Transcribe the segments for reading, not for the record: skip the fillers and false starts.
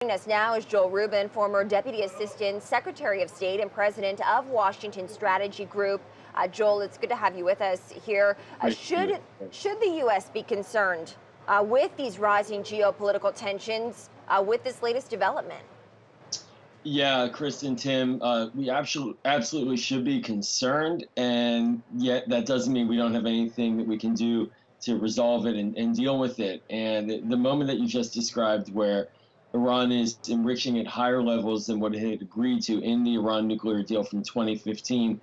Joining us now is Joel Rubin, former Deputy Assistant Secretary of State and President of Washington Strategy Group. Joel, it's good to have you with us here. Should the U.S. be concerned with these rising geopolitical tensions with this latest development? Yeah, Chris and Tim, we absolutely should be concerned, and yet that doesn't mean we don't have anything that we can do to resolve it and deal with it. And the moment that you just described, where Iran is enriching at higher levels than what it had agreed to in the Iran nuclear deal from 2015,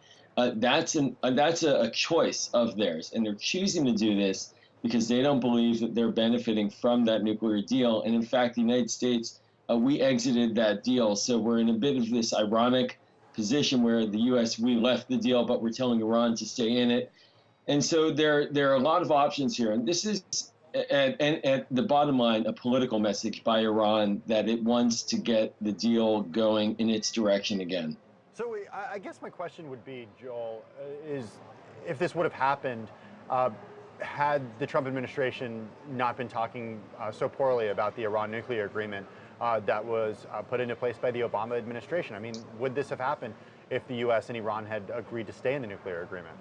that's a choice of theirs, and they're choosing to do this because they don't believe that they're benefiting from that nuclear deal. And in fact, the United States, we exited that deal, so we're in a bit of this ironic position where the U.S. we left the deal, but we're telling Iran to stay in it. And so there are a lot of options here, and this is at the bottom line a political message by Iran that it wants to get the deal going in its direction again. So I guess my question would be, Joel, is if this would have happened, had the Trump administration not been talking so poorly about the Iran nuclear agreement that was put into place by the Obama administration. I mean, would this have happened if the U.S. and Iran had agreed to stay in the nuclear agreement?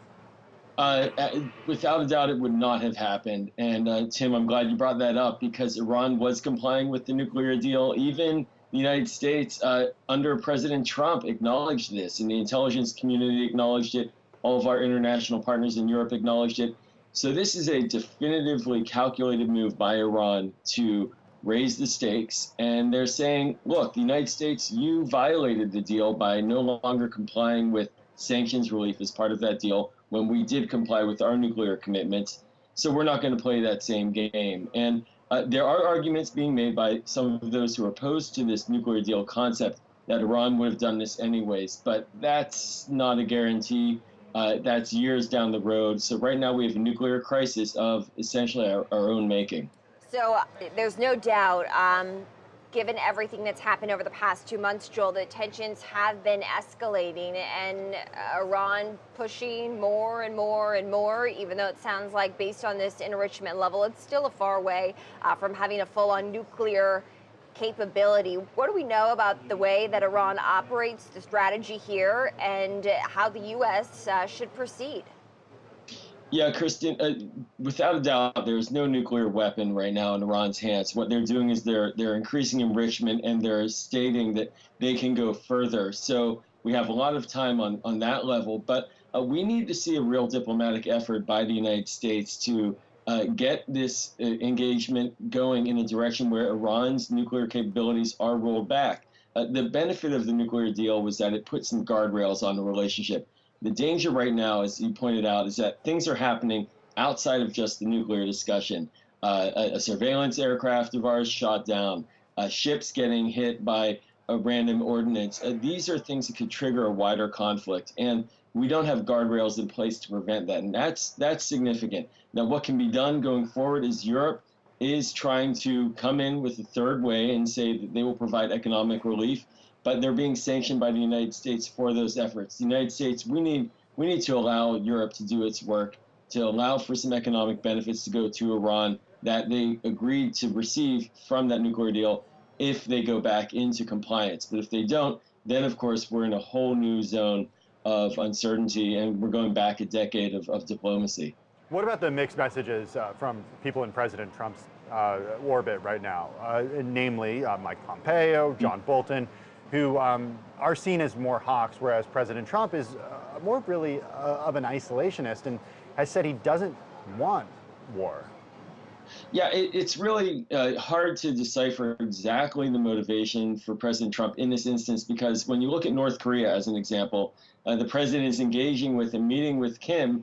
Without a doubt, it would not have happened. And Tim, I'm glad you brought that up because Iran was complying with the nuclear deal. Even the United States, under President Trump, acknowledged this, and the intelligence community acknowledged it. All of our international partners in Europe acknowledged it. So this is a definitively calculated move by Iran to raise the stakes. And they're saying, look, the United States, you violated the deal by no longer complying with sanctions relief as part of that deal when we did comply with our nuclear commitments. So we're not going to play that same game. And there are arguments being made by some of those who are opposed to this nuclear deal concept that Iran would have done this anyways. But that's not a guarantee. That's years down the road. So right now we have a nuclear crisis of essentially our own making. So there's no doubt, given everything that's happened over the past 2 months, Joel, the tensions have been escalating and Iran pushing more and more and more, even though it sounds like based on this enrichment level, it's still a far way from having a full-on nuclear capability. What do we know about the way that Iran operates, the strategy here, and how the U.S. Should proceed? Yeah, Kristen, without a doubt, there's no nuclear weapon right now in Iran's hands. What they're doing is they're increasing enrichment, and they're stating that they can go further. So we have a lot of time on that level. But we need to see a real diplomatic effort by the United States to get this engagement going in a direction where Iran's nuclear capabilities are rolled back. The benefit of the nuclear deal was that it put some guardrails on the relationship. The danger right now, as you pointed out, is that things are happening outside of just the nuclear discussion. A surveillance aircraft of ours shot down, ships getting hit by a random ordnance. These are things that could trigger a wider conflict, and we don't have guardrails in place to prevent that, and that's significant. Now, what can be done going forward is Europe is trying to come in with a third way and say that they will provide economic relief, but they're being sanctioned by the United States for those efforts. The United States, we need to allow Europe to do its work, to allow for some economic benefits to go to Iran that they agreed to receive from that nuclear deal if they go back into compliance. But if they don't, then of course we're in a whole new zone of uncertainty, and we're going back a decade of diplomacy. What about the mixed messages from people in President Trump's orbit right now, namely Mike Pompeo, John Bolton, who are seen as more hawks, whereas President Trump is more really of an isolationist and has said he doesn't want war? Yeah, it's really hard to decipher exactly the motivation for President Trump in this instance, because when you look at North Korea as an example, the president is engaging with and meeting with Kim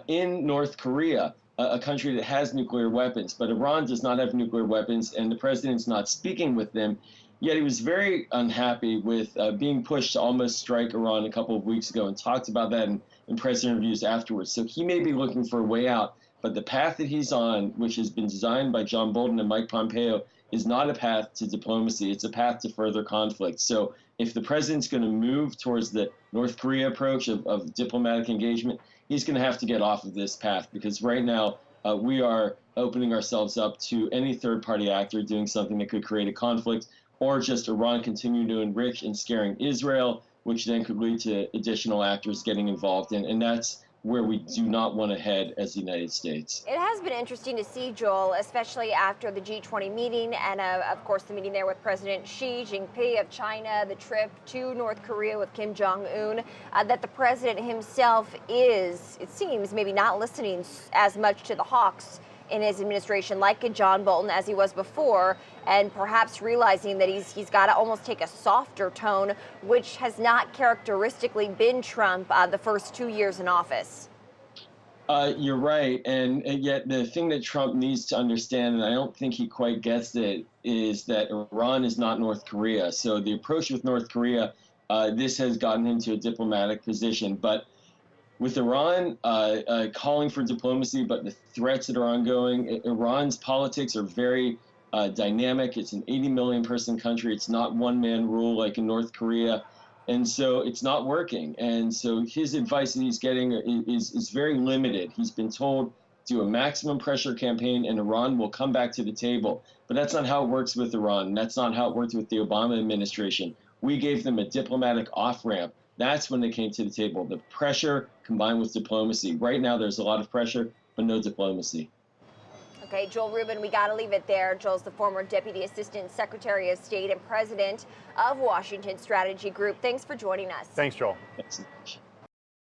in North Korea, a country that has nuclear weapons. But Iran does not have nuclear weapons, and the president's not speaking with them. Yet he was very unhappy with being pushed to almost strike Iran a couple of weeks ago, and talked about that in press interviews afterwards. So he may be looking for a way out, but the path that he's on, which has been designed by John Bolton and Mike Pompeo, is not a path to diplomacy. It's a path to further conflict. So if the president's going to move towards the North Korea approach of diplomatic engagement, he's going to have to get off of this path, because right now we are opening ourselves up to any third-party actor doing something that could create a conflict or just Iran continuing to enrich and scaring Israel, which then could lead to additional actors getting involved in. And that's where we do not want to head as the United States. It has been interesting to see, Joel, especially after the G20 meeting and, of course, the meeting there with President Xi Jinping of China, the trip to North Korea with Kim Jong-un, that the president himself is, it seems, maybe not listening as much to the hawks in his administration like a John Bolton as he was before, and perhaps realizing that he's got to almost take a softer tone, which has not characteristically been Trump the first 2 years in office. You're right, and yet the thing that Trump needs to understand, and I don't think he quite gets it, is that Iran is not North Korea. So the approach with North Korea, this has gotten him to a diplomatic position, but with Iran calling for diplomacy, but the threats that are ongoing, Iran's politics are very dynamic. It's an 80 million person country. It's not one man rule like in North Korea. And so it's not working. And so his advice that he's getting is very limited. He's been told do a maximum pressure campaign and Iran will come back to the table. But that's not how it works with Iran. That's not how it worked with the Obama administration. We gave them a diplomatic off-ramp. That's when they came to the table. The pressure combined with diplomacy. Right now, there's a lot of pressure, but no diplomacy. Okay, Joel Rubin, we got to leave it there. Joel's the former Deputy Assistant Secretary of State and President of Washington Strategy Group. Thanks for joining us. Thanks, Joel. Thanks so much.